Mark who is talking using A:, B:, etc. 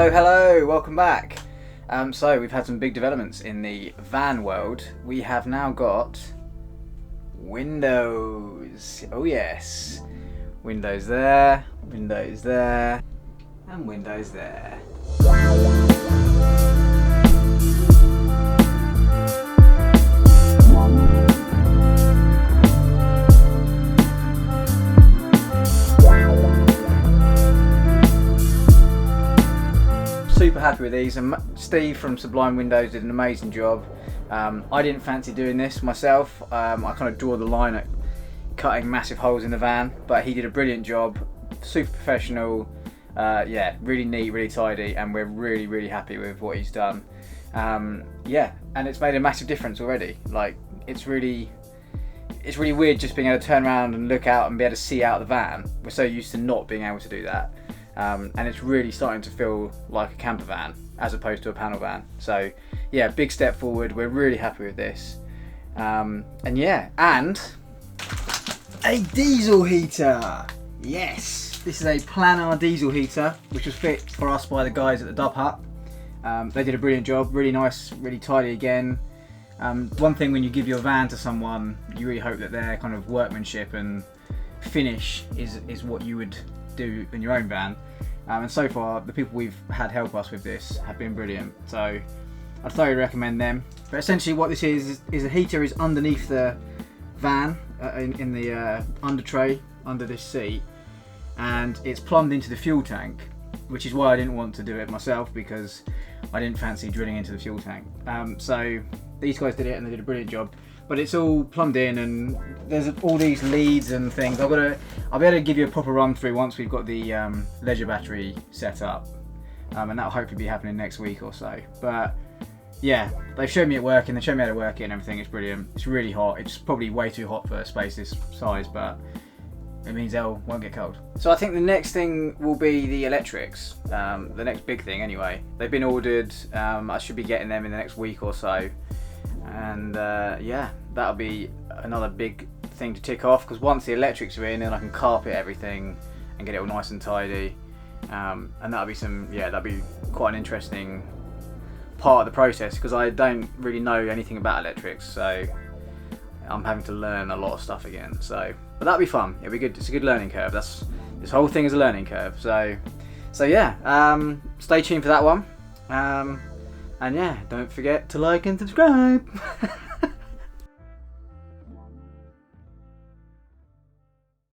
A: Hello, welcome back. So we've had some big developments in the van world. We have now got windows. Oh yes, windows there, and windows there. Super happy with these, and Steve from Sublime Windows did an amazing job. I didn't fancy doing this myself. I kind of draw the line at cutting massive holes in the van, but he did a brilliant job. Super professional. Yeah, really neat, really tidy, and we're really happy with what he's done. Yeah, and it's made a massive difference already. Like, it's really weird just being able to turn around and look out and be able to see out the van. We're so used to not being able to do that. And it's really starting to feel like a camper van as opposed to a panel van. So yeah, big step forward. We're really happy with this. And yeah, and a diesel heater. Yes, this is a Planar diesel heater, which was fit for us by the guys at the Dub Hut. They did a brilliant job, really nice, really tidy again. One thing when you give your van to someone, you really hope that their kind of workmanship and finish is what you would do in your own van. And so far the people we've had help us with this have been brilliant, so I'd thoroughly recommend them. But essentially what this is a heater is underneath the van, in the under tray under this seat, and it's plumbed into the fuel tank, which is why I didn't want to do it myself, because I didn't fancy drilling into the fuel tank. So these guys did it and they did a brilliant job. But it's all plumbed in, and there's all these leads and things. I'll be able to give you a proper run through once we've got the leisure battery set up, and that'll hopefully be happening next week or so. But yeah, they've shown me it working. They showed me how to work it and everything. It's brilliant. It's really hot. It's probably way too hot for a space this size, but it means Elle won't get cold. So I think the next thing will be the electrics. The next big thing anyway. They've been ordered. I should be getting them in the next week or so. And yeah, that'll be another big thing to tick off, because once the electrics are in, then I can carpet everything and get it all nice and tidy. And that'll be quite an interesting part of the process, because I don't really know anything about electrics, so I'm having to learn a lot of stuff again. So, but that'll be fun. It'll be good. It's a good learning curve. This whole thing is a learning curve. So yeah, stay tuned for that one. And yeah, don't forget to like and subscribe.